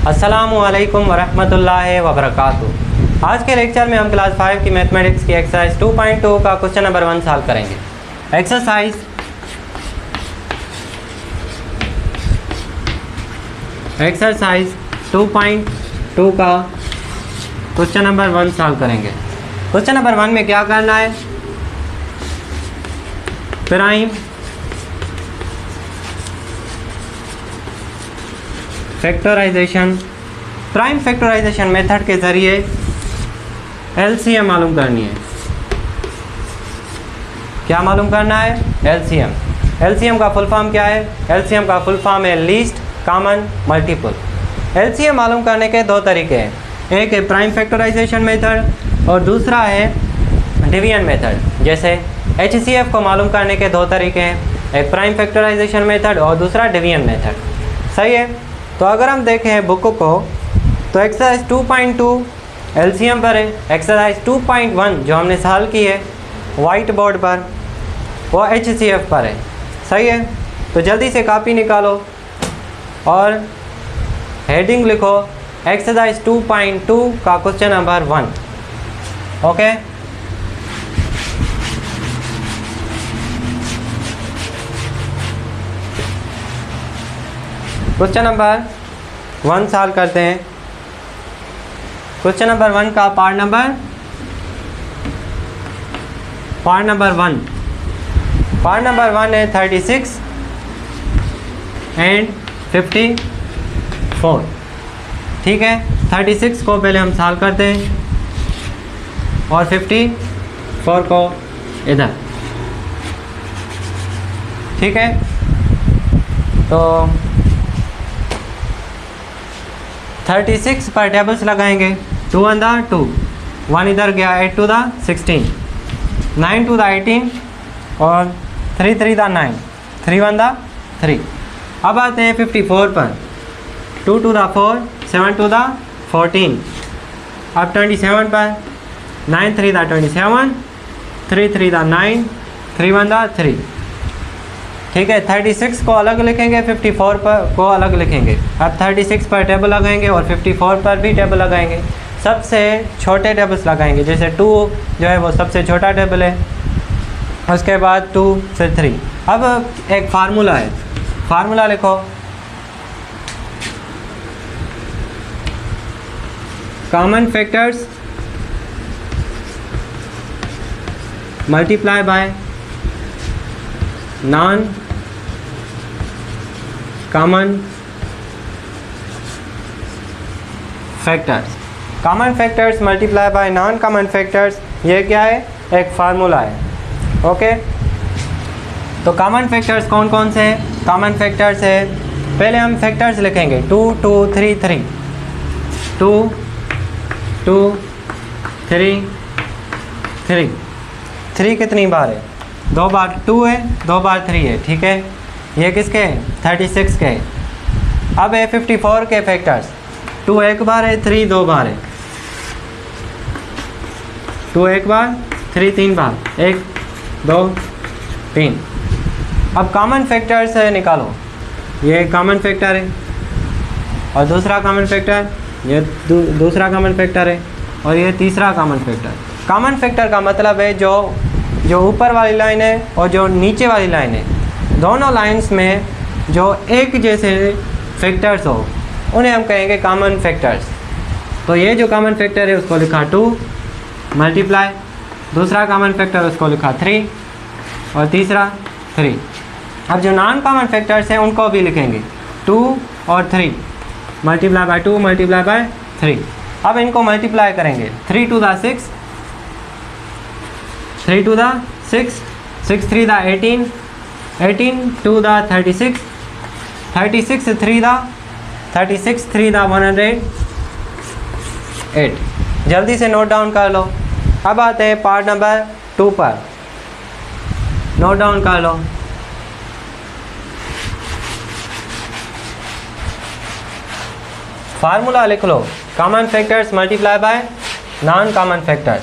अस्सलामु अलैकुम वरहमतुल्लाहि वबरकातुहू। आज के लेक्चर में हम क्लास 5 की मैथमेटिक्स की एक्सरसाइज 2.2 का क्वेश्चन नंबर 1 सॉल्व करेंगे। एक्सरसाइज एक्सरसाइज 2.2 का क्वेश्चन नंबर 1 सॉल्व करेंगे। क्वेश्चन नंबर 1 में क्या करना है, प्राइम फैक्टराइजेशन मेथड के ज़रिए एलसीएम मालूम करनी है। क्या मालूम करना है? एलसीएम। एलसीएम का फुल फॉर्म क्या है? एलसीएम का फुल फॉर्म है लीस्ट कॉमन मल्टीपल। एलसीएम मालूम करने के दो तरीके हैं, एक है प्राइम फैक्टराइजेशन मेथड और दूसरा है डिवीजन मेथड। जैसे एचसीएफ को मालूम करने के दो तरीके हैं, एक प्राइम फैक्टराइजेशन मेथड और दूसरा डिवीजन मेथड। सही है। तो अगर हम देखें बुक को तो एक्सरसाइज 2.2 एलसीएम पर है, एक्सरसाइज 2.1 जो हमने सॉल्व की है वाइट बोर्ड पर वो एचसीएफ पर है। सही है। तो जल्दी से कॉपी निकालो और हेडिंग लिखो एक्सरसाइज 2.2 का question number 1। Okay. Question number 1 solve करते हैं। क्वेश्चन नंबर 1 का पार्ट नंबर 1 है 36 एंड 54। ठीक है। 36 को पहले हम सॉल्व करते हैं और 54 को इधर। ठीक है। तो 36 पर टेबल्स लगाएंगे। 2 1 2, 1 इधर गया, 8 2 16, 9 2 18 और 3 3 9, 3 1 3। अब आते हैं 54 पर। 2 2 4, 7 2 14। अब 27 पर 9 3 27, 3 3 9, 3 1 3। ठीक है। 36 को अलग लिखेंगे, 54 पर को अलग लिखेंगे। अब 36 पर टेबल लगाएंगे और 54 पर भी टेबल लगाएंगे। सबसे छोटे टेबल्स लगाएंगे, जैसे 2 जो है वो सबसे छोटा टेबल है, उसके बाद 2 फिर 3। अब एक फार्मूला है, फार्मूला लिखो common factors multiply by non common factors. Common factors multiply by non common factors, ये क्या है? एक फार्मूला है। ओके। तो कॉमन फैक्टर्स कौन कौन से हैं? कॉमन फैक्टर्स है, पहले हम फैक्टर्स लिखेंगे 2 2 3 3, 2 2 3 3। 3 कितनी बार है? 2 बार 2 है, 2 बार 3 है। ठीक है। ये किसके? 36 के। अब है 54 के फैक्टर्स। 2 एक बार है, 3 2 बार है। 2 एक बार, 3 3 बार, 1 2 3। अब कॉमन फैक्टर्स निकालो। ये कॉमन फैक्टर है और दूसरा कॉमन फैक्टर, ये दूसरा कॉमन फैक्टर है और ये तीसरा कॉमन फैक्टर। कॉमन फैक्टर का मतलब है जो ऊपर वाली लाइन है और जो नीचे वाली लाइन है, दोनों लाइंस में जो एक जैसे फैक्टर्स हो उन्हें हम कहेंगे कॉमन फैक्टर्स। तो ये जो कॉमन फैक्टर है उसको लिखा 2 मल्टीप्लाई, दूसरा कॉमन फैक्टर उसको लिखा 3 और तीसरा 3। अब जो नॉन कॉमन फैक्टर्स हैं उनको भी लिखेंगे 2 और 3 मल्टीप्लाई बाय 2 मल्टीप्लाई बाय 3। अब इनको मल्टीप्लाई करेंगे। 3 2 6, 3 2 6, 6 3 18, 18 2 36, 36 3 36 3 108। जल्दी से नोट डाउन कर लो। अब आते हैं पार्ट नंबर 2 पर। नोट डाउन कर लो। फार्मूला लिख लो common factors multiply by non common factors.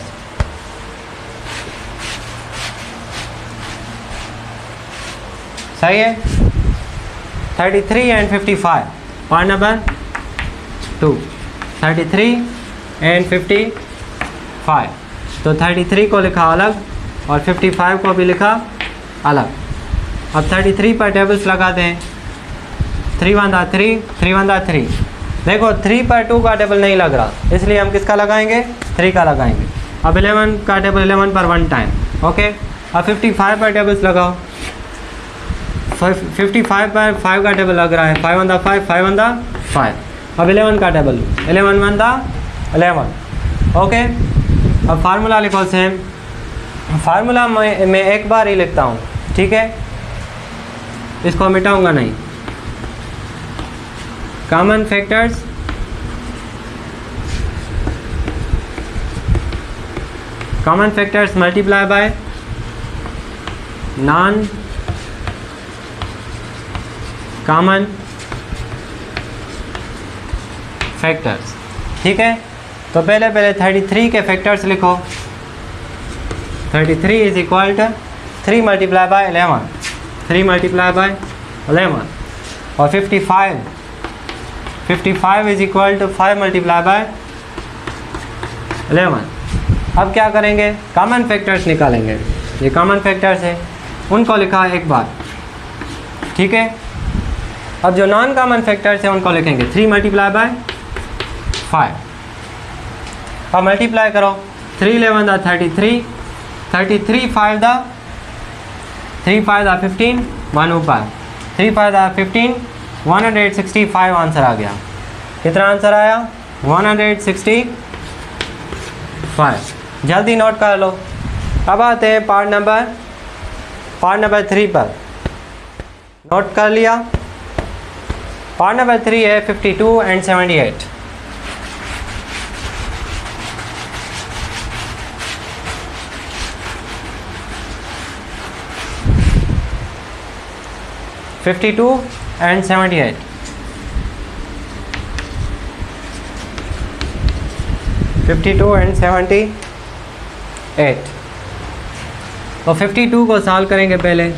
सही है। 33 एंड 55 पॉइंट नंबर 2। 2, 33 एंड 55। तो 33 को लिखा अलग और 55 को भी लिखा अलग। अब 33 पर टेबल्स लगाते हैं। 3 1 3, 3 1 3। देखो 3 पर 2 का टेबल नहीं लग रहा, इसलिए हम किसका लगाएंगे? 3 का लगाएंगे। अब 11 का टेबल 11 पर 1 टाइम। ओके, अब 55 पर टेबल्स लगाओ। 55 पर 5 का टेबल लग रहा है। 5 1 5, 5 1 5। अब 11 का टेबल 11 1 11। ओके, अब फार्मूला लिखो सेम। फार्मूला मैं एक बार ही लिखता हूँ, ठीक है, इसको मिटाऊंगा नहीं। Common factors multiply by non common factors, ठीक है। तो पहले 33 के फैक्टर्स लिखो। 33 is equal to 3 multiply by 11, 3 multiply by 11। और 55 is equal to 5 multiply by 11। अब क्या करेंगे? कॉमन फैक्टर्स निकालेंगे। ये कॉमन फैक्टर्स है, उनको लिखा एक बार, ठीक है। अब जो नॉन कॉमन फैक्टर्स हैं उनको लिखेंगे 3 मल्टीप्लाई बाय 5। अब मल्टीप्लाई करो। 3 11 दा 33, 33 5 दा 3 5 दा 15, 1 ऊपर 3 5 दा 15, 165 आंसर आ गया। कितना आंसर आया? 165। जल्दी नोट कर लो। अब आते हैं पार्ट नंबर 3 पर। नोट कर लिया? पार्ट नंबर 3 है 52 एंड 78। (52 and 78). तो 52 को सॉल्व करेंगे पहले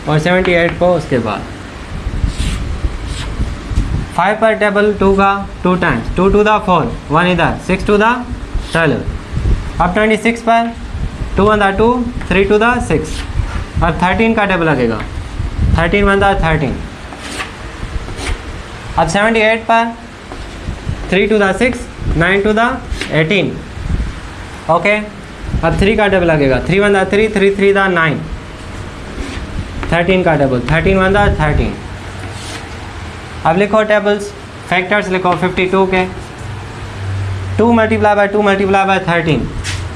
और 78 को उसके बाद। 5 पर टेबल 2 का 2 टाइम्स, 2 to the 4, 1 इधर, 6 to the 12। अब 26 पर 2 1 2, 3 to the 6। अब 13 का टेबल लगेगा, 13 1 13। अब 78 पर 3 to the 6, 9 to the 18। Okay, अब 3 का टेबल लगेगा, 3 1 3, 3 3 9। 13 का टेबल, 13 1 13। अब लिखो टेबल्स, फैक्टर्स लिखो 52 के। 2 multiply by 2 multiply by 13,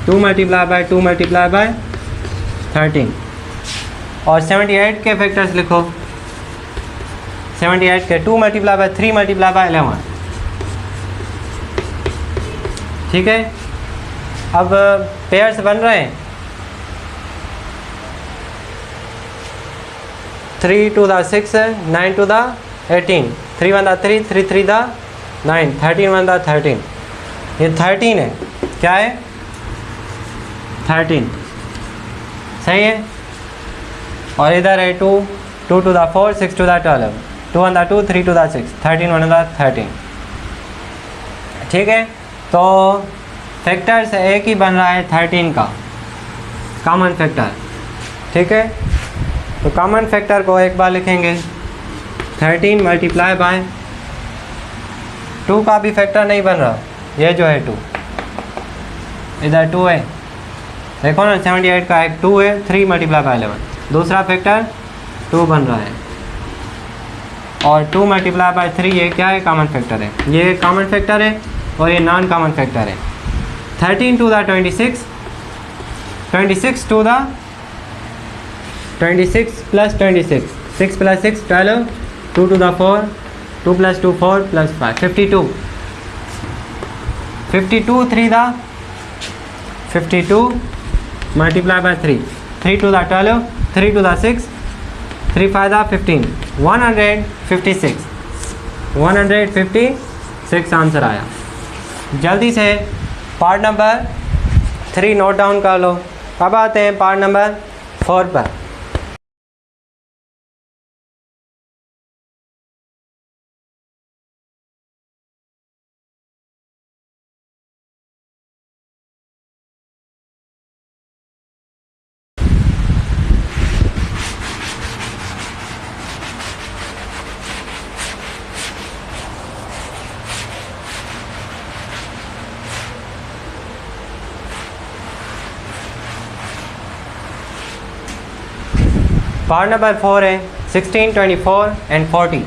2 multiply by 2 multiply by 13। और 78 के फैक्टर्स लिखो। 78 के 2 मल्टीप्लाई बाय 3 मल्टीप्लाई बाय 11, ठीक है। अब पेयर्स बन रहे हैं। 3 to the 6, 9 to the 18, 3 1 3, 3 3 9, 13 1 13। ये 13 है, क्या है? 13 सही है। और इधर है 2 2 to the 4, 6 to the 12, 2 1 2, 3 to the 6, 13 1 13, ठीक है। तो फैक्टर्स एक ही बन रहा है 13 का, कॉमन फैक्टर, ठीक है। तो कॉमन फैक्टर को एक बार लिखेंगे। 13 मल्टीप्लाई बाय 2 का भी फैक्टर नहीं बन रहा, ये जो है 2, इधर 2 है, देखो ना। 78 का एक 2 है, 3 मल्टीप्लाई बाय 11, दूसरा फैक्टर 2 बन रहा है। और 2 मल्टीप्लाई बाय 3 ये क्या है? कॉमन फैक्टर है। ये कॉमन फैक्टर है और ये नॉन कॉमन फैक्टर है। 13 to the 26, 26 to the 26 plus 26, 6 plus 6 12, 2 to the 4, 2 plus 2 4 plus 5, 52। 52 3 the 52 multiply by 3, 3 to the 12, 3 to the 6, 3 5 the 15, 156, 156 answer आया। जल्दी से पार्ट नंबर 3 नोट डाउन कर लो। अब आते हैं पार्ट नंबर 4 पर। पार्ट नंबर 4 है 16, 24 एंड 40।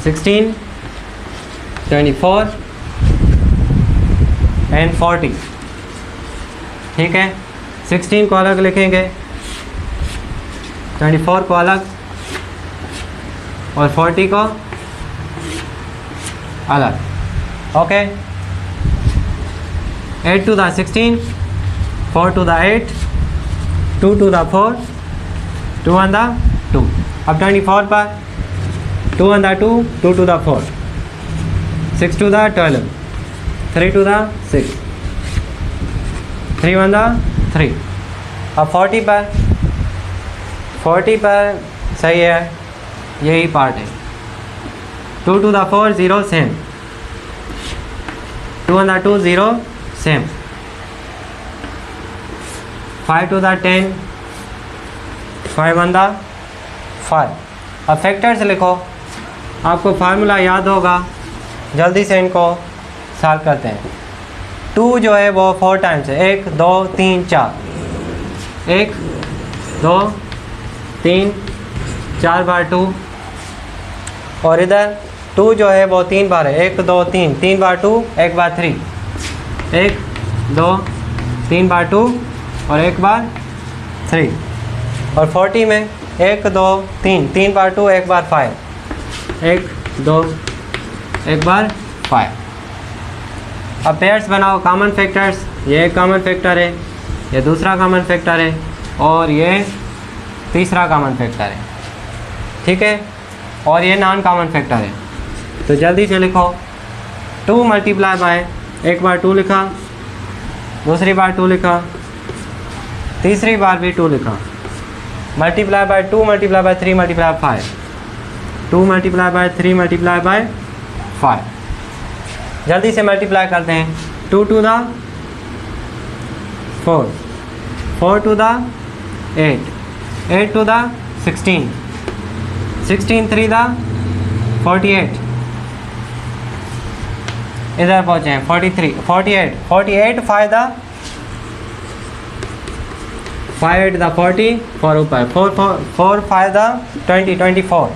16, 24 एंड 40। ठीक है, 16 को अलग लिखेंगे, 24 को अलग और 40 को अलग। Okay, 8 to the 16, 4 to the 8, 2 to the 4, 2 on the 2। अब 24 पर 2 on the 2, 2 to the 4, 6 to the 12, 3 to the 6, 3 on the 3। अब 40 पर सही है, यही पार्ट है। 2 to the 4, 0 same, 2 on the 2, 0 same, 5 to the 10, 5 on the 5। अब फैक्टर्स लिखो, आपको फार्मूला याद होगा, जल्दी से इनको सॉल्व करते हैं। 2 जो है वो 4 टाइम्स है, 1 2 3 4, 1 2 3 4 बार 2, और इधर 2 जो है वो 3 बार है, 1 2 3, 3 बार 2, 1 बार 3, 1 2 3 बार 2 और 1 बार 3। और 40 में 1 2 3, 3 बार 2, 1 बार 5, 1 2 1 बार 5। अब पेयर्स बनाओ, कॉमन फैक्टर्स, ये एक कॉमन फैक्टर है, ये दूसरा कॉमन फैक्टर है और ये तीसरा कॉमन फैक्टर है। ठीक है, और ये नॉन कॉमन फैक्टर है। तो जल्दी से लिखो, 2 मल्टीप्लाई बाय, एक बार 2 लिखा, दूसरी बार 2 लिखा, तीसरी बार भी 2 लिखा, multiply by 2 multiply by 3 multiply bye 5, 2 multiply by 3 multiply bye 5। जल्दी से मल्टीप्लाई करते हैं, 2 to the 4, 4 to the 8, 8 to the 16, 16 3 the 48, इधर पहुँचे हैं 43, 48, 48 5 the 5 8 the 40, 4 ऊपर 4 5 the 20, 24,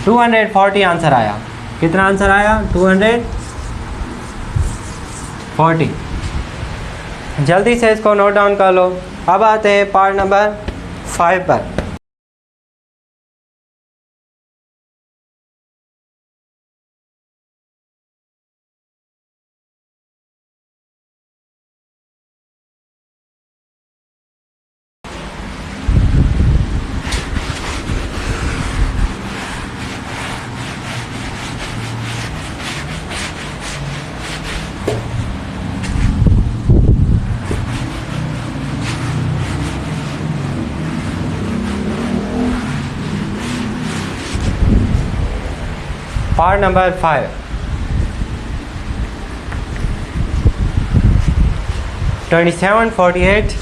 240 आंसर आया। कितना आंसर आया? 240। जल्दी से इसको नोट डाउन कर लो। अब आते हैं पार्ट नंबर 5 पर। Part number 5, 27 48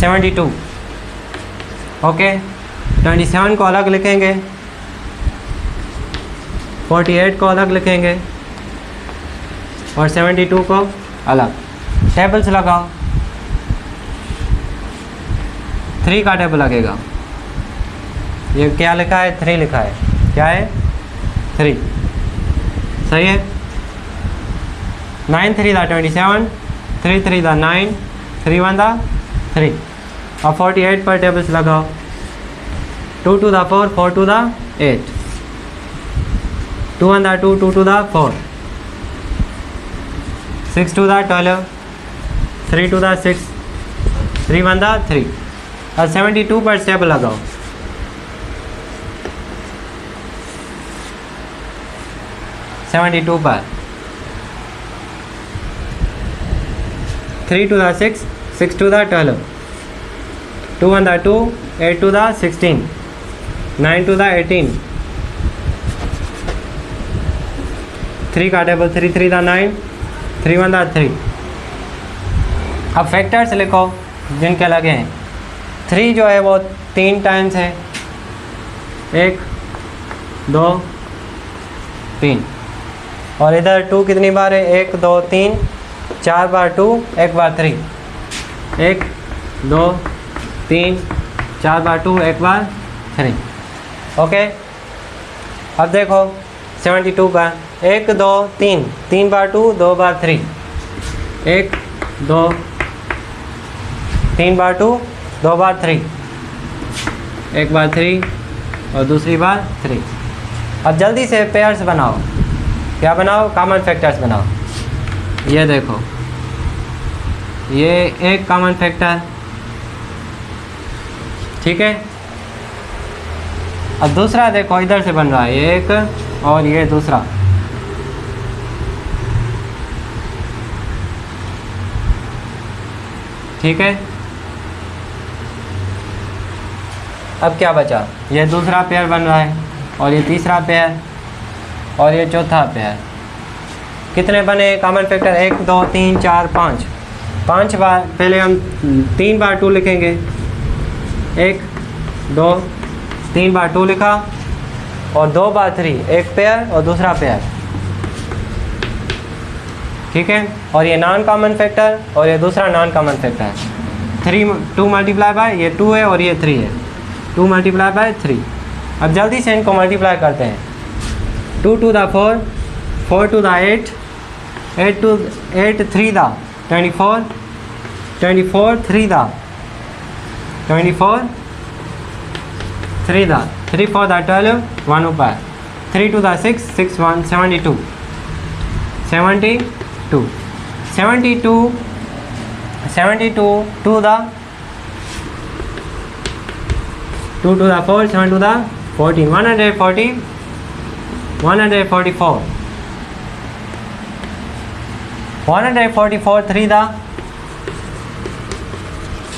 72। ओके, 27 को अलग लिखेंगे, 48 को अलग लिखेंगे और 72 को अलग। टेबल्स लगाओ, 3 का टेबल लगेगा। ये क्या लिखा है? 3 लिखा है। क्या है? 3। सही है। 9 3 दा 27, 3 3 दा 9, 3 1 दा 3। अब 48 पर टेबल्स लगाओ, 2 2 दा 4, 4 2 दा 8, 2 1 दा 2, 2 2 दा 4, 6 2 दा 12, 3 2 दा 6, 3 1 दा 3। अब 72 पर टेबल लगाओ, 72 पर 3 2 दा 6, 6 2 दा 12, 2 1 दा 2, 8 2 दा 16, 9 2 दा 18, 3 का टेबल, 3 3 दा 9, 3 1 दा 3। अब फैक्टर्स लिखो जिनके लगे हैं। 3 जो है वो 3 टाइम्स है, 1 2 3, और इधर 2 कितनी बार है? 1 2 3 4 बार 2, 1 बार 3, 1 2 3, 4 बार 2, 1 बार 3। ओके, अब देखो 72 का 1 2 3, 3 बार 2, 2 बार 3, 1 2 3 बार 2, 2 बार 3, 1 बार 3 और दूसरी बार 3। अब जल्दी से पेयर्स बनाओ। क्या बनाओ? कॉमन फैक्टर्स बनाओ। ये देखो, ये एक कॉमन फैक्टर, ठीक है। अब दूसरा देखो, इधर से बन रहा है, ये एक और ये दूसरा। ठीक है, अब क्या बचा? ये दूसरा पेयर बन रहा है और ये तीसरा पेयर और ये चौथा पेयर। कितने बने कॉमन फैक्टर? 1 2 3 4 5। 5 बार, पहले हम 3 बार 2 लिखेंगे। 1 2 3 बार 2 लिखा और 2 बार 3, एक पेयर और दूसरा पेयर, ठीक है। और ये नॉन कॉमन फैक्टर और ये दूसरा non common factor. 2 multiply by, ये 2 है और ये 3 है, 2 मल्टीप्लाई बाय 3। अब जल्दी से इनको मल्टीप्लाई करते हैं। 2 to the 4, 4 to the 8, 8 to 8 3 the 24, 24 3 the 24, 3 the 3 4 the 12, 1 ऊपर, 3 to the 6, 6 1 72, 72, 72, 72 to the 2 to the 4, 7 to the 14, 140, 144, 144 3 the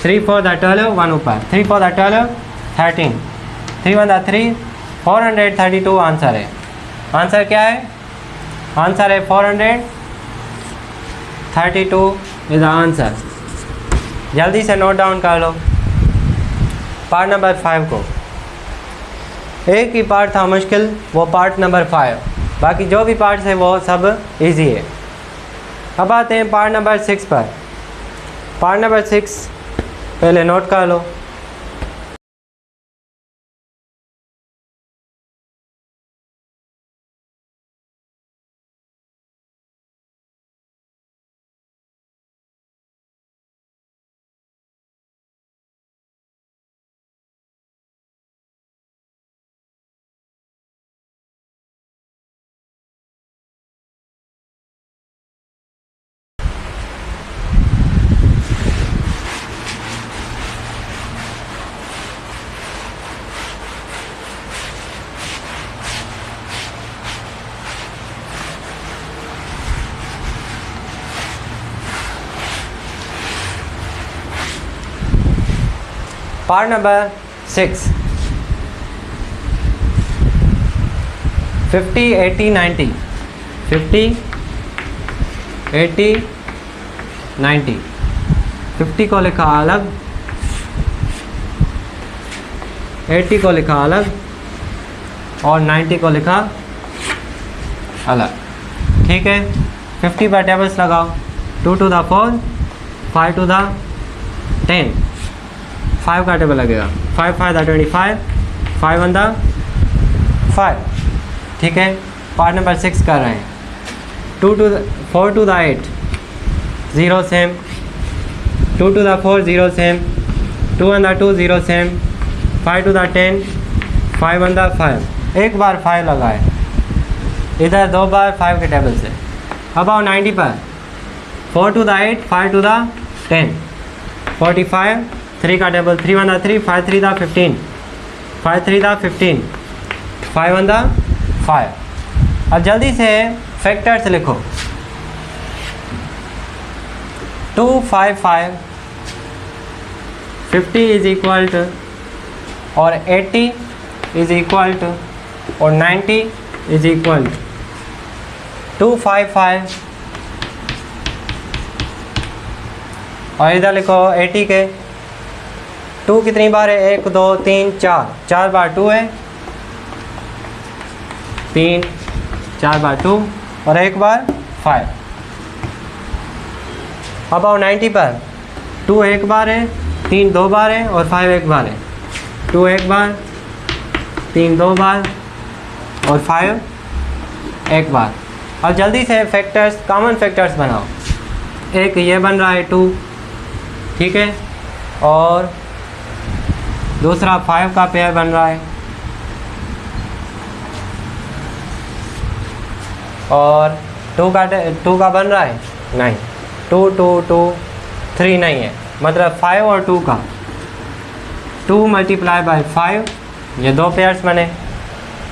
3 4 the 12, 1 ऊपर, 3 4 the 12, 13, 3 1 the 3, 432 आंसर है। आंसर क्या है? आंसर है 432 इज द आंसर। जल्दी से नोट डाउन कर लो पार्ट नंबर 5 को। एक ही पार्ट था मुश्किल, वो पार्ट नंबर 5, बाकी जो भी पार्ट्स हैं वो सब इजी है। अब आते हैं पार्ट नंबर 6 पर। पार्ट नंबर 6 पहले नोट कर लो। Part number 6, 50 80 90, 50 80 90। 50 को लिखा अलग, 80 को लिखा अलग और 90 को लिखा अलग, ठीक है। 50 पर टेबल्स लगाओ। 2 to the 4, 5 to the 10, 5 का टेबल लगेगा। 5 5 the 25, 5 1 the 5, ठीक है। पार्ट नंबर 6 कर रहे हैं। 4 to the 8, 0 same, 2 to the 4, 0 same, 2 1 the 2, 0 same, 5 to the 10, 5 1 the 5, एक बार 5 लगाए, इधर 2 बार 5 के टेबल से। अब आओ 90 पर। 4 to the 8, 5 to the 10, 45, 3 का table, 3 1 the 3, 5 3 the 15, 5 3 the 15, 5 1 the 5। अब जल्दी से फैक्टर्स लिखो। 2 5 5, 50 इज इक्वल टू और 80 इज इक्वल टू और 90 इज इक्वल टू 2 5 5 और इधर लिखो 80 के 2 कितनी बार है? 1 2 3 4, 4 बार 2 है, 3 4 बार 2 और 1 बार 5। अब आओ 90 पर। 2 एक बार है, 3 दो बार है और 5 एक बार है। 2 एक बार, 3 दो बार और 5 एक बार। अब जल्दी से फैक्टर्स, कॉमन फैक्टर्स बनाओ। एक ये बन रहा है 2, ठीक है, और दूसरा 5 का पेयर बन रहा है, और 2 का बन रहा है नहीं, 2 2 2 3 नहीं है, मतलब 5 और 2 का 2 मल्टीप्लाई बाय 5, ये 2 पेयर्स बने।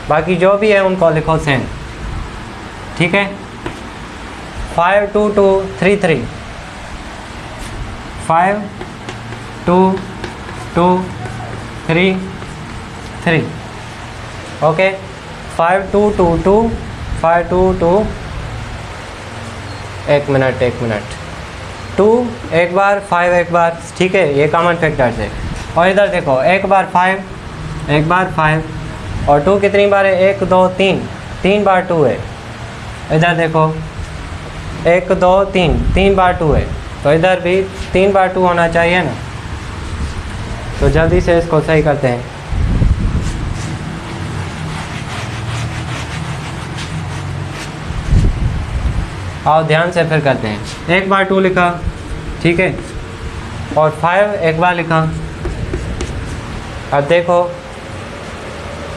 बाकी जो भी है उनको लिखो सेम, ठीक है। 5 2 2 3 3, 5 2 2 3 3, ओके। 5 2 2 2 5 2 2, एक मिनट 2 एक बार, 5 एक बार, ठीक है, ये कॉमन फैक्टर्स है। और इधर देखो, एक बार 5, एक बार 5, और 2 कितनी बार है, 1 2 3, 3 बार 2 है। इधर देखो 1 2 3, 3 बार 2 है, तो इधर भी 3 बार 2 होना चाहिए ना। तो जल्दी से इसको सही करते हैं। आओ ध्यान से फिर करते हैं। एक बार 2 लिखा, ठीक है, और 5 एक बार लिखा। अब देखो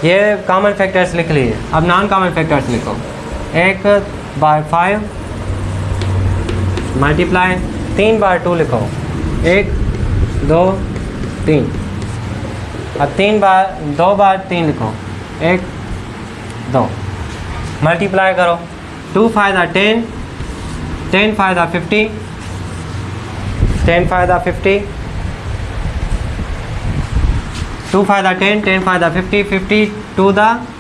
ये कॉमन फैक्टर्स लिख लिए, अब नॉन कॉमन फैक्टर्स लिखो। 1 बार 5 मल्टीप्लाई 3 बार 2 लिखो, 1 2 3। अब 2 बार 3 लिखो, 1 2, मल्टीप्लाई करो। 2 फायदा 10, 10 फायदा 50, 10 फायदा 50, 2 फायदा 10, 10 फायदा 50, 50 to the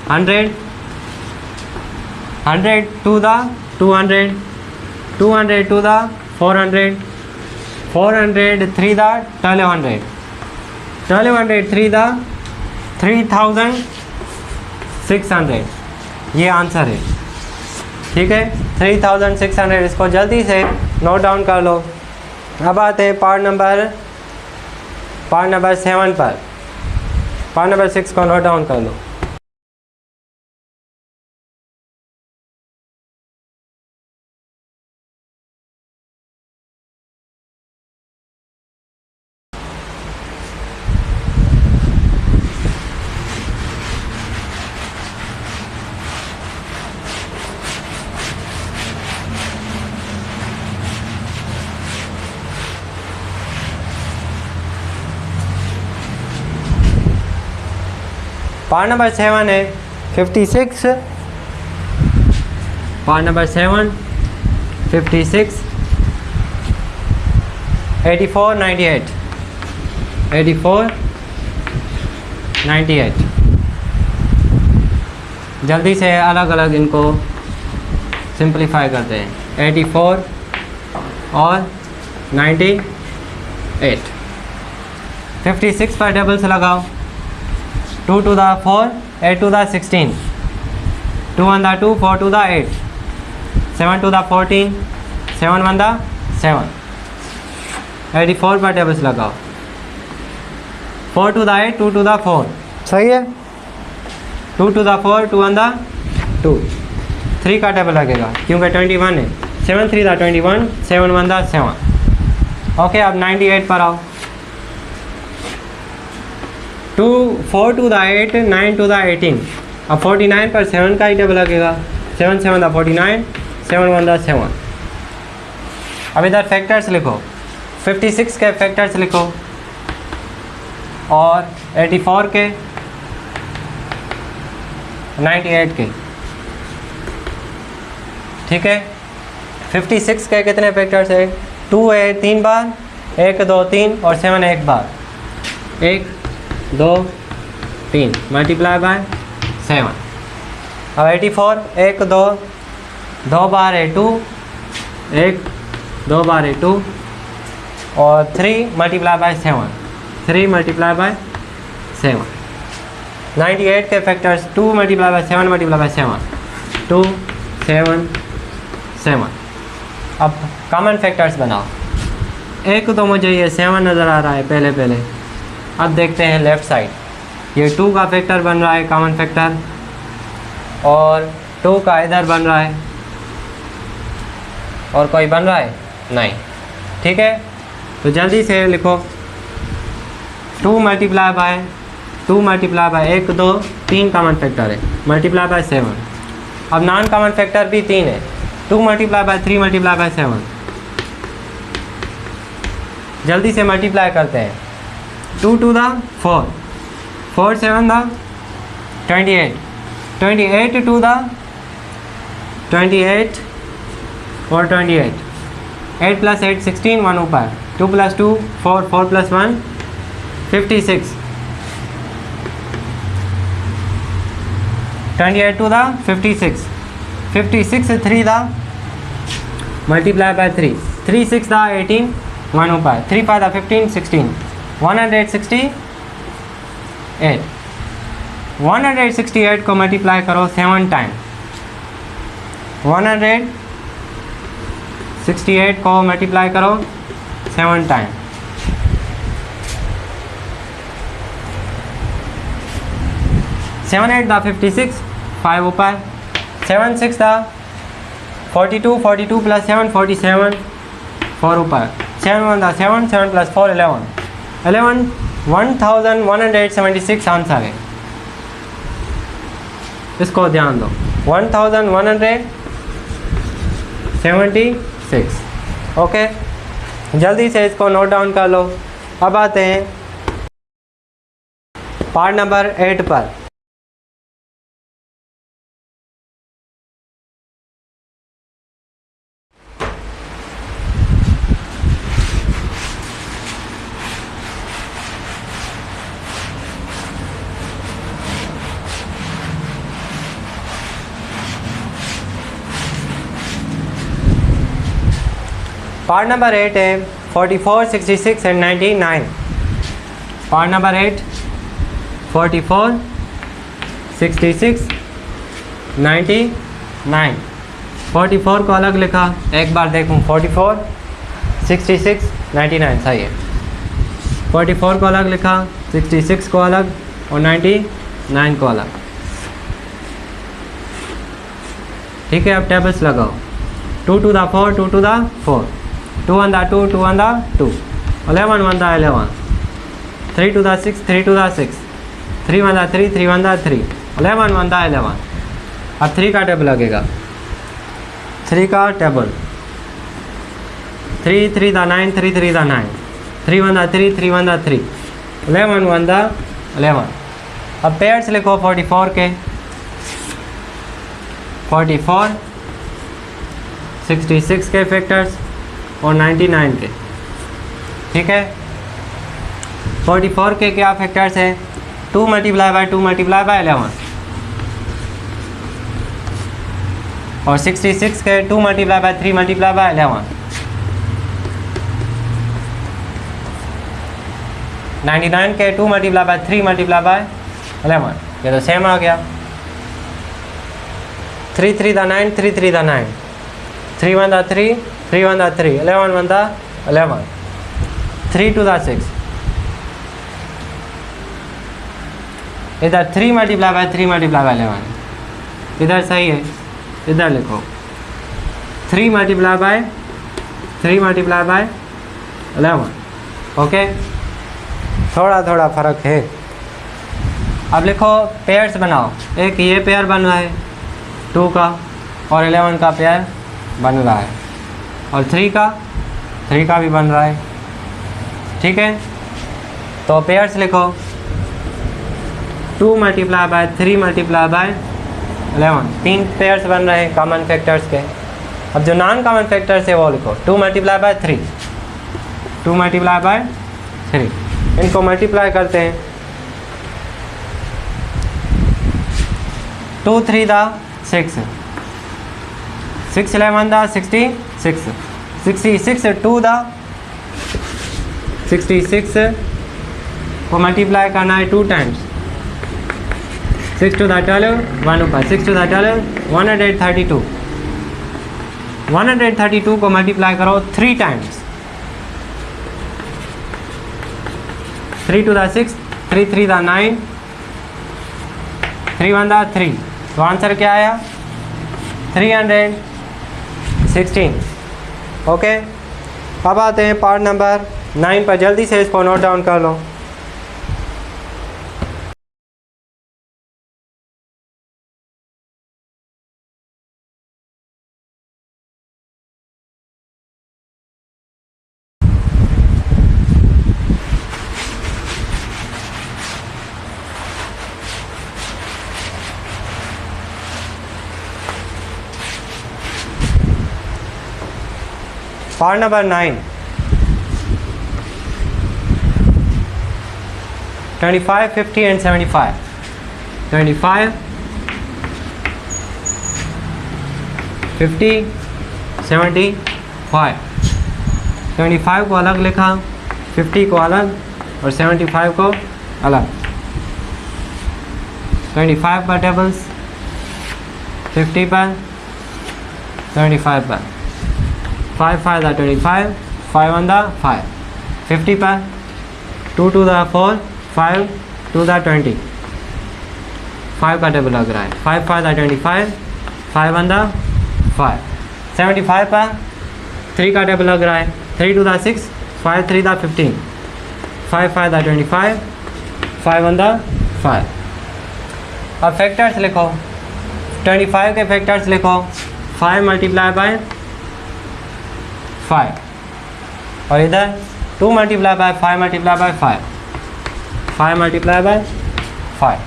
100, 100 to the 200, 200 to the 400, 400 3 the 1200, 1200 3 the 3600। ये आंसर है, ठीक है, 3600। इसको जल्दी से नोट डाउन कर लो। अब आते हैं पार्ट नंबर 7 पर। पार्ट नंबर 6 को नोट डाउन कर लो। पार्ट नंबर 7 है 56। Part number 7 56, 84 98, 84 98। जल्दी से अलग अलग इनको सिंप्लीफाई करते हैं। 84 और 98। 56 पर टेबल से लगाओ। 2 to the 4, 8 to the 16, 2 1 the 2, 4 to the 8, 7 to the 14, 7 1 the 7। 84 पर टेबल्स लगाओ। 4 to the 8, 2 to the 4, सही है। 2 to the 4, 2 1 the 2, 3 का टेबल लगेगा क्योंकि 21 है। 7 3 the 21, 7 1 the 7। ओके, अब 98 पर आओ। 4 to the 8, 9 to the 18। अब 49 पर 7 का ही टेबल लगेगा। 7 7 the 49, 7 1 the 7। अब इधर फैक्टर्स लिखो। 56 के फैक्टर्स लिखो और 84 के, 98 के, ठीक है। 56 के कितने फैक्टर्स है? 2 है 3 बार, 1 2 3 और 7 एक बार। 1 2 3 मल्टीप्लाई बाय 7। अब 84 1 2 2 बार है 2, 1 2 बार है 2 और 3 मल्टीप्लाई बाय 7, 3 मल्टीप्लाई बाय 7। 98 के factors 2 multiply by 7 multiply by 7, 2 7 7। अब कॉमन फैक्टर्स बनाओ। एक तो मुझे ये 7 नज़र आ रहा है पहले। अब देखते हैं लेफ़्ट साइड, ये 2 का फैक्टर बन रहा है कॉमन फैक्टर, और 2 का इधर बन रहा है, और कोई बन रहा है नहीं। ठीक है, तो जल्दी से लिखो 2 मल्टीप्लाई बाय 1 2 3 कॉमन फैक्टर है, मल्टीप्लाई बाय 7। अब नॉन कॉमन फैक्टर भी 3 है, 2 मल्टीप्लाई बाय 3 मल्टीप्लाई बाय 7। जल्दी से मल्टीप्लाई करते हैं। 2 2 दा 4, 4 7 दा 28, 28 2 दा 28 और 28, 8 + 8 16, 1 ऊपर, 2 + 2 4, 4 + 1 56, 28 2 दा 56, 56 3 दा मल्टीप्लाई बाय 3, 3 6 दा 18, 1 ऊपर, 3 5 दा 15 16, 168, 168 को मल्टीप्लाई करो 7 टाइम, 168 को मल्टीप्लाई करो 7 टाइम। 7 8 दा 56, 5 ऊपर, 7 6 दा 42, 42 + 7 47, 4 ऊपर, 7 1 दा 7, 7 + 4 11, 1176 आंसर है। इसको ध्यान दो, 1176। ओके, जल्दी से इसको नोट डाउन कर लो। अब आते हैं पार्ट नंबर 8 पर। पार्ट नंबर 8 है 44, 66 एंड 99। Part number 8 44, 66, 99। 44 को अलग लिखा, एक बार देखूँ, 44, 66, 99 सही है। 44 को अलग लिखा, 66 को अलग और 99 को अलग। ठीक है, अब टेबल्स लगाओ। 2 2 दा 4, 2 2 दा 4, 2 1 दा 2, 2 1 दा 2, 11 1 दा 11, 3 2 दा 6, 3 2 दा 6, 3 1 दा 3, 3 1 दा 3, 11 1 दा 11। अब 3 का टेबल लगेगा, 3 का टेबल, 3 3 दा 9, 3 3 दा 9, 3 1 दा 3, 3 1 दा 3, 11 1 दा 11। अब पेयर्स लिखो 44 के, 44, 66 के फैक्टर्स और 99 के। ठीक है, 44 के क्या फैक्टर्स है? 2 × 2 × 11, और 66 के 2 × 3 × 11, 99 के 2 × 3 × 11। ये तो सेम आ गया। 3 3 दा 9, 3 3 दा 9, 3 1 दा 3, 3 1 दा 3, 11 1 दा 11, 3 2 दा 6। इधर 3 × 3 × 11, इधर सही है, इधर लिखो 3 × 3 × 11। ओके, थोड़ा थोड़ा फ़र्क है। अब लिखो पेयर्स बनाओ। एक ये पेयर बन रहा है 2 का, और 11 का पेयर बन रहा है, और 3 का भी बन रहा है। ठीक है, तो पेयर्स लिखो 2 × 3 × 11, 3 पेयर्स बन रहे हैं कॉमन फैक्टर्स के। अब जो नॉन कॉमन फैक्टर्स है वो लिखो 2 × 3, 2 × 3। इनको मल्टीप्लाई करते हैं। 2 3 दा 6, 6 11 दा 66, 66 2 दा 66 को मल्टीप्लाई करना है 2 टाइम्स। 6 2 दा 12, 1 ऊपर, 6 2 दा 12, 132। 132 को मल्टीप्लाई करो 3 times. 3 to the 6, 3 3 the 9, 3 1 the 3, तो आंसर क्या आया 316। ओके, अब आते हैं पार्ट नंबर 9 पर, जल्दी से इसको नोट डाउन कर लो। Part number 9, 25, 50 and 75। 25, 50, 75। 25 को अलग लिखा, 50 को अलग और 75 को अलग। 25 पर टेबल्स, 50 पर, 75 पर। 5 5 the 25, 5 on the 5, 50 पर, 2 to the 4, 5 to the 20, 5 का टेबल लग रहा है। 5 5 the 25, 5 on the 5, 75 पर 3 का टेबल लग रहा है। 3 to the 6, 5 3 the 15, 5 5 the 25, 5 on the 5। अब फैक्टर्स लिखो, 25 के फैक्टर्स लिखो, 5 मल्टीप्लाई बाय 5 और इधर 2 multiply by 5 multiply bye 5, 5 multiply bye 5।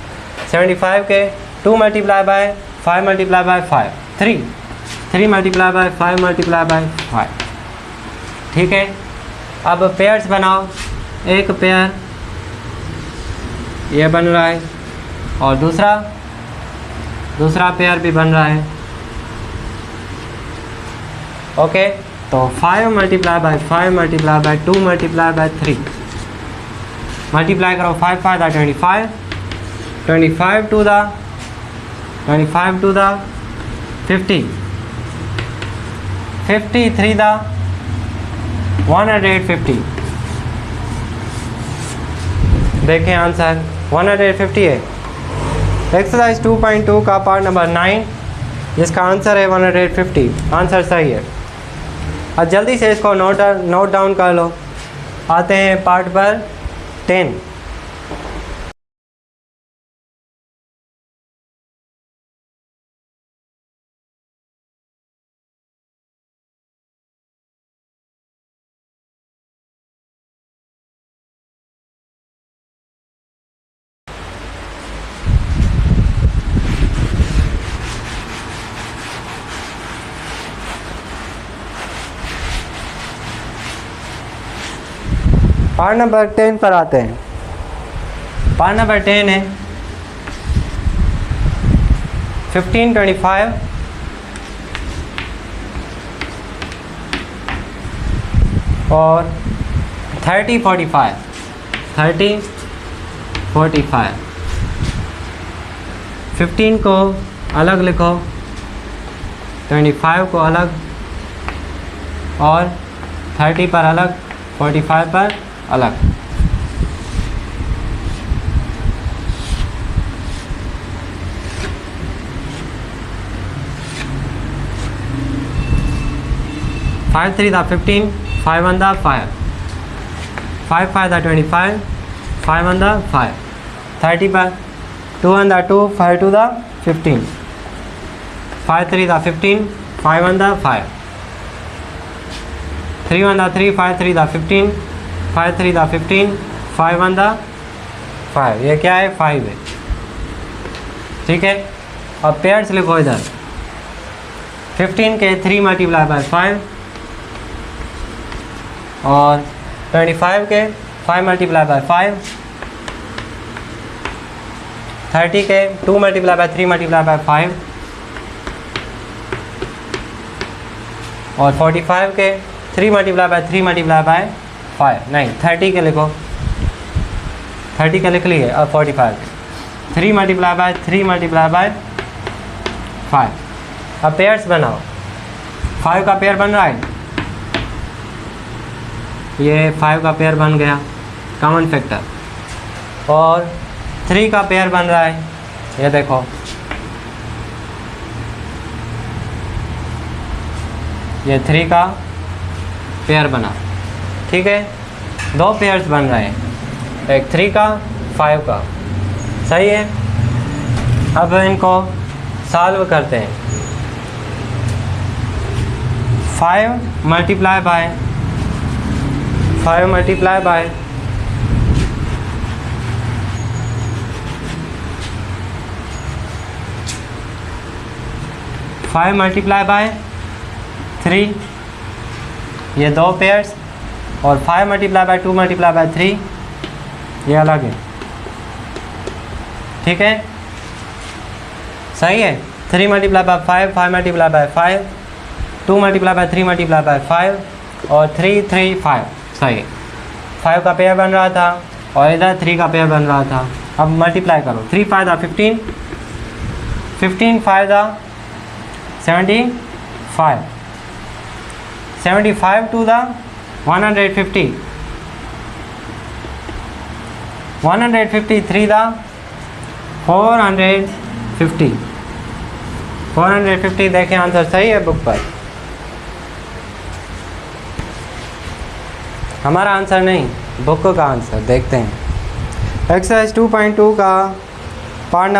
75 के 2 multiply by 5 multiply bye 5, 3 multiply bye 5 multiply bye 5। ठीक है, अब पेयर्स बनाओ। एक पेयर ये बन रहा है और दूसरा पेयर भी बन रहा है। ओके, तो 5 multiply bye 5 multiply bye 2 multiply by 3, multiply करो 5 5 द 25, 25 to the 50, 53 the 150। देखें आंसर 150 है। एक्सरसाइज 2.2 का पार्ट नंबर 9, जिसका आंसर है 150। आंसर सही है। और जल्दी से इसको नोट डाउन कर लो। आते हैं पार्ट पर 10। पार्ट नंबर 10 पर आते हैं। पार्ट नंबर 10 है 15 25 और 30 45। 30 45। 15 को अलग लिखो, 25 को अलग और 30 पर अलग, 45 पर अलग। Five 3 the 15, 5 1 the 5, 5 5 the 25, 5 1 the 5। 30 पर 2 1 the 2, 5 2 the 15, 5 3 the 15, 5 1 the 5। 3 1 the 3, 5 3 the 15, 5 3 the 15, 5 1 the 5। ये क्या है 5 है। ठीक है, अब पेयर्स लिखो इधर। 15 के 3 मल्टीप्लाई बाय 5 और 25 के 5 मल्टीप्लाई बाय 5। 30 के 2 मल्टीप्लाई बाय 3 मल्टीप्लाई बाय 5 और 45 के 3 मल्टीप्लाई बाय 3 मल्टीप्लाई बाय 5। नहीं, 30 के लिखो, 30 के लिख लिए। अब 45 3 मल्टीप्लाई बाय 3 मल्टीप्लाई बाय 5। अब पेयर्स बनाओ। 5 का पेयर बन रहा है, ये 5 का पेयर बन गया, कॉमन फैक्टर। और 3 का पेयर बन रहा है, ये देखो, ये 3 का पेयर बना, ठीक है। 2 पेयर्स बन रहे हैं, एक 3 का 5 का, सही है। अब इनको सॉल्व करते हैं। 5 multiply bye 5 multiply bye 5 multiply bye 3, ये 2 पेयर्स, और 5 मल्टीप्लाई बाय 2 मल्टीप्लाई बाय 3 ये अलग है, ठीक है, सही है। 3 multiply bye 5, 5 multiply bye 5, 2 multiply by 3 multiply bye 5 और 3 3 5, सही है। 5 का पेयर बन रहा था और इधर 3 का पेयर बन रहा था। अब मल्टीप्लाई करो, 3 फायदा 15, 15 फायदा 75, 75 टू द 150, 153 द 450, 450 देखें आंसर सही है बुक पर, हमारा आंसर नहीं, बुक का आंसर। देखते हैं एक्सरसाइज 2.2 का पार्ट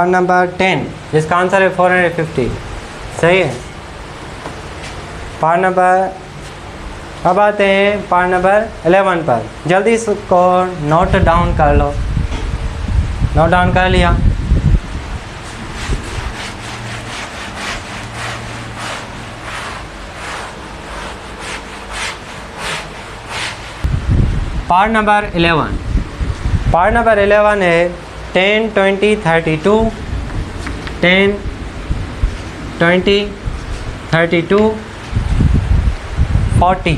नंबर 10, जिसका आंसर है 450, सही है। पार्ट नंबर, अब आते हैं पार्ट नंबर 11 पर। जल्दी इसको नोट डाउन कर लो, नोट डाउन कर लिया। पार्ट नंबर 11, पार्ट नंबर 11 है 10 20 32, 10 20 32 40,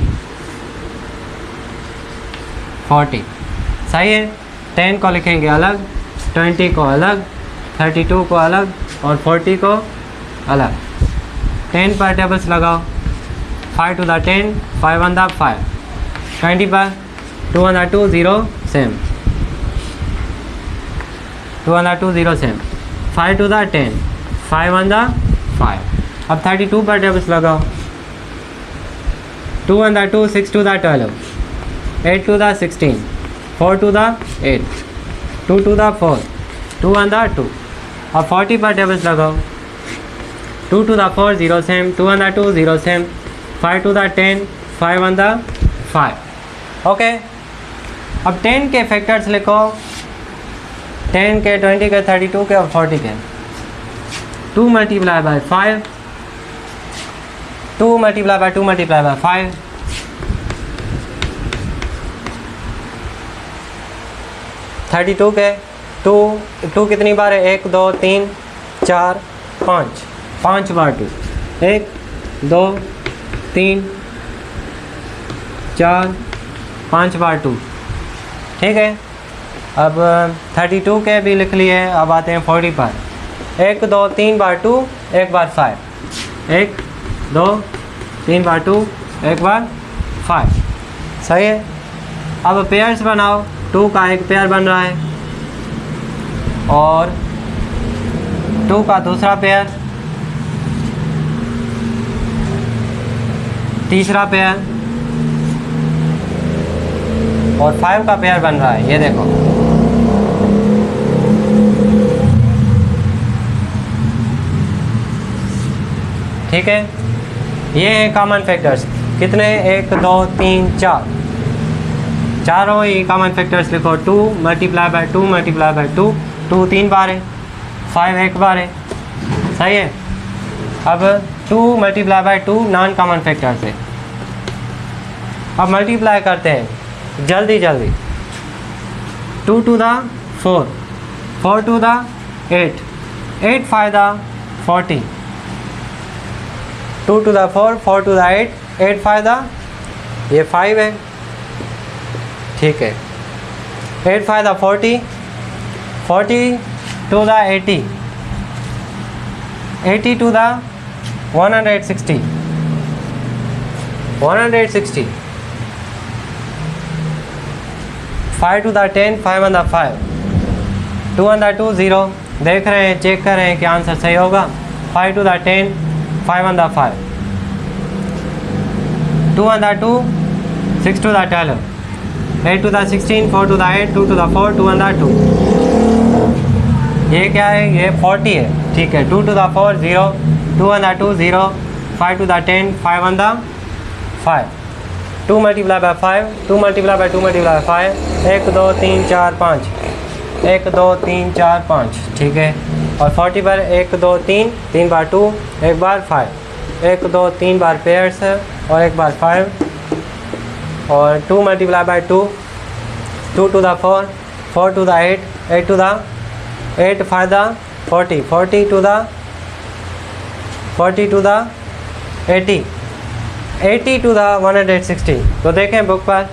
40, सही है। 10 को लिखेंगे अलग, 20 को अलग, 32 को अलग और 40 को अलग। 10 पर टेबल्स लगाओ, 5 to the 10, 5 on the 5, 20 पर 2 on the 2, 0 same, 2 on the 2, 0 same, 5 to the 10, 5 on the 5। अब 32 पर टेबल्स लगाओ, 2 on the 2, 6 to the 12, 8 to the 16, 4 to the 8, 2 to the 4, 2 on the 2। अब 40 पर टेबल्स लगाओ, 2 to the 4, 0 same, 2 on the 2, 0 same, 5 to the 10, 5 on the 5, okay. अब 10 के factors लिखो, 10 के, 20 के, 32 के और 40 के। 2 multiply by 5, 2 multiply by 2 multiply by 5, 32 के 2 कितनी बार है, 1 2 3 4 5, 5 बार 2, 1 2 3 4 5 बार 2, ठीक है। अब 32 के भी लिख लिए। अब आते हैं 40 पर, 1 2 3 बार 2, 1 बार 5, 1 2 3 बार 2, 1 बार 5, सही है। अब पेयर्स बनाओ, 2 का एक पेयर बन रहा है और 2 का दूसरा पेयर, तीसरा पेयर और 5 का पेयर बन रहा है, ये देखो। ठीक है, ये है कॉमन फैक्टर्स। कितने, 1 2 3 4, चारों ही कॉमन फैक्टर्स लिखो। 2 मल्टीप्लाई बाय 2 मल्टीप्लाई बाय 2, 2 3 बार है, 5 1 बार है, सही है। अब 2 multiply by 2 non common factors है। अब मल्टीप्लाई करते हैं जल्दी जल्दी। 2 to the 4, 4 to the 8, 8 फायदा 40, 2 to the 4, 4 to the 8, 8 फायदा ये 5 है, ठीक है। 8 फायदा 40, 40 to the 80, 80 to the 160, 160, 5 to the 10, 5 on the 5, 2 on the 2 0, देख रहे हैं, चेक कर रहे हैं कि आंसर सही होगा। 5 to the 10, 5 on the 5, 2 on the 2, 6 to the 12, 8 to the 16, 4 to the 8, 2 to the 4, 2 on the 2, ये क्या है, ये 40 है, ठीक है। 2 to the 4 0, 2 on the 2 0, 5 to the 10, 5 on the 5, 2 multiply by 5, 2 multiply by 2 multiply by 5, 1 2 3 4 5, 1 2 3 4 5, ठीक है। और 40 पर 1 2 3, 3 बार 2, 1 बार 5, 1 2 3 बार पेयर्स है और 1 बार 5, और 2 multiply by 2, 2 to the 4, 4 to the 8, 8 to the 8, 5 the 40, 40 to the 80, 80 to the 160। तो देखें बुक पर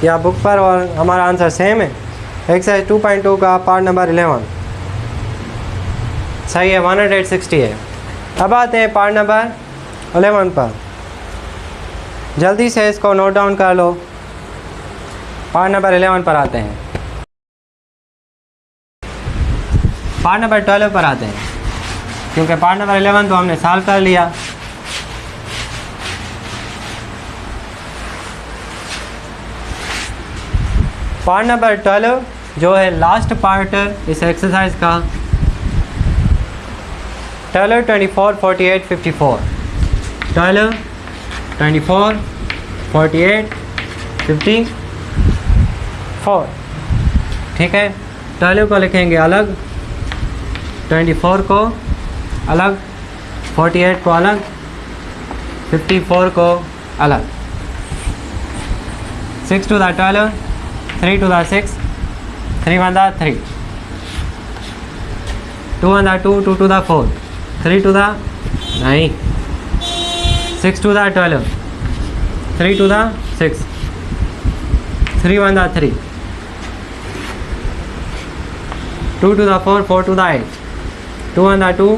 या बुक पर और हमारा आंसर सेम है। एक्सरसाइज 2.2 का पार्ट नंबर 11 सही है, 160 है। अब आते हैं पार्ट नंबर 11 पर, जल्दी से इसको नोट डाउन कर लो। पार्ट नंबर 11 पर आते हैं, पार्ट नंबर 12 पर आते हैं, क्योंकि पार्ट नंबर 11 तो हमने सॉल्व कर लिया। पार्ट नंबर 12 जो है लास्ट पार्ट इस एक्सरसाइज का, 12 24 48 54, 12 24 48 54, ठीक है। 12 को लिखेंगे अलग, 24 को अलग, 48 को अलग, 54 को अलग। 6 to the 12, 3 to the 6, 3 on the 3, 2 on the 2, 2 to the 4, 3 to the 9, 6 to the 12, 3 to the 6, 3 on the 3, 2 to the 4, 4 to the 8, 2 on the 2,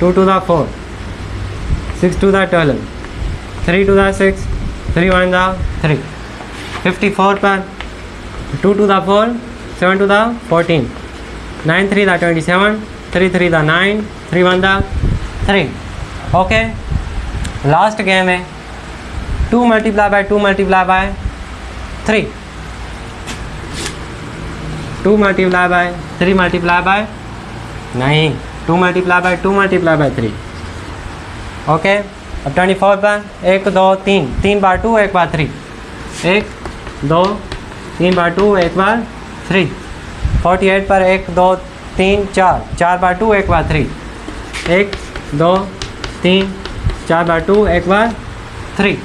2 to the 4, 6 to the 12, 3 to the 6, 3 on the 3, 54 पर 2 to the 4, 7 to the 14, 9 3 the 27, 3 3 the 9, 3 1 the 3। Okay, last game है 2 multiply by 2 multiply by 3, 2 multiply by 3 multiply by नहीं, 2 multiply by 2 multiply by 3। Okay, अब 24 पर 1 2 3, 3 बार 2, 1 बार 3, 1 2 3 बार 2, 1 बार 3। 48 पर 1 2 3 4, 4 बार 2, 1 बार 3, 1 2 3 4 बार 2, 1 बार 3।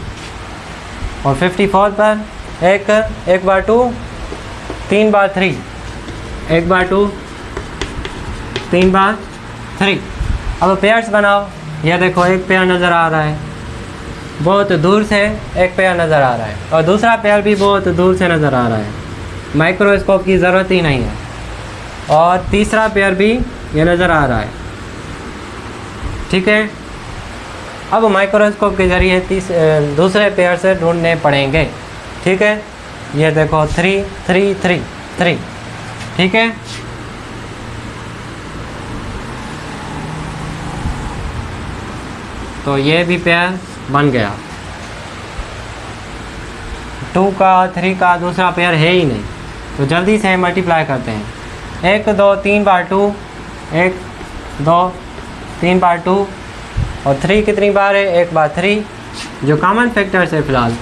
और 54 पर 1 बार 2, 3 बार 3, 1 बार 2, 3 बार 3। अब pairs बनाओ, यह देखो एक पेयर नज़र आ रहा है, बहुत दूर से एक पेयर नज़र आ रहा है, और दूसरा पेयर भी बहुत दूर से नज़र आ रहा है, माइक्रोस्कोप की ज़रूरत ही नहीं है। और तीसरा पेयर भी ये नज़र आ रहा है, ठीक है। अब माइक्रोस्कोप के ज़रिए दूसरे पेयर से ढूंढने पड़ेंगे, ठीक है। ये देखो 3 3 3 3, ठीक है। तो ये भी पेयर बन गया। 2 का 3 का दूसरा पेयर है ही नहीं, तो जल्दी से मल्टीप्लाई करते हैं। 1 2 3 बार 2, 1 2 3 बार 2, और 3 कितनी बार है, 1 बार 3, जो कॉमन फैक्टर्स है। फिलहाल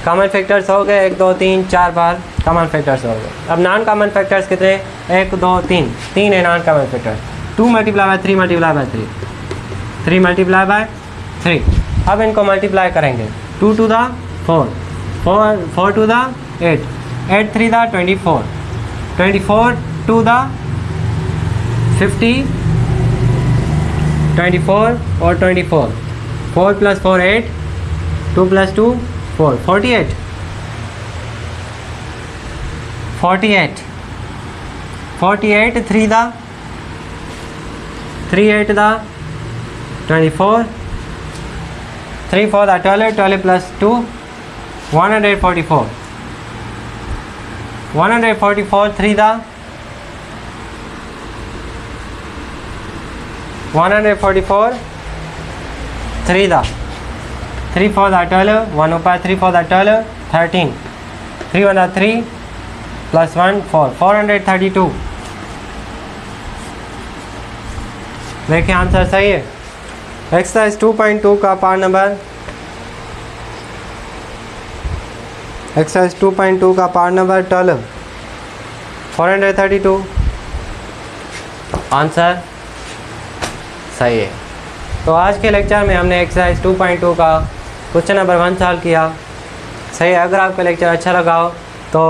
कॉमन फैक्टर्स हो गए 1 2 3 4 बार कॉमन फैक्टर्स हो गए। अब नॉन कॉमन फैक्टर्स कितने, 1 2 3, 3 है non common factor. 2 multiply by 3 multiply bye 3, 3 multiply bye 3। अब इनको मल्टीप्लाई करेंगे। 2 to the 4, 4 to the 8, 8 3 the 24, 24 to the 50, 24 और 24, 4 plus 4 8, 2 plus 2 4, 48, 48, 48 3 the 3 8 the 24, 3 4 the 12, 12 plus 2 144, 144 3 दा 144 3 दा 3 4 दा 12 1 ऊपर 3 4 दा 12 13 3 1 दा 3 प्लस 1 4 432। देखिए आंसर सही है। एक्सरसाइज 2.2 का पार्ट नंबर एक्सरसाइज 2.2 का पार्ट नंबर 12 432 आंसर सही है। तो आज के लेक्चर में हमने एक्सरसाइज 2.2 का क्वेश्चन नंबर 1 सॉल्व किया। सही है। अगर आपका लेक्चर अच्छा लगा हो तो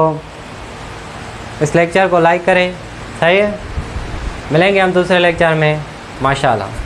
इस लेक्चर को लाइक करें। सही है। मिलेंगे हम दूसरे लेक्चर में। माशाल्लाह।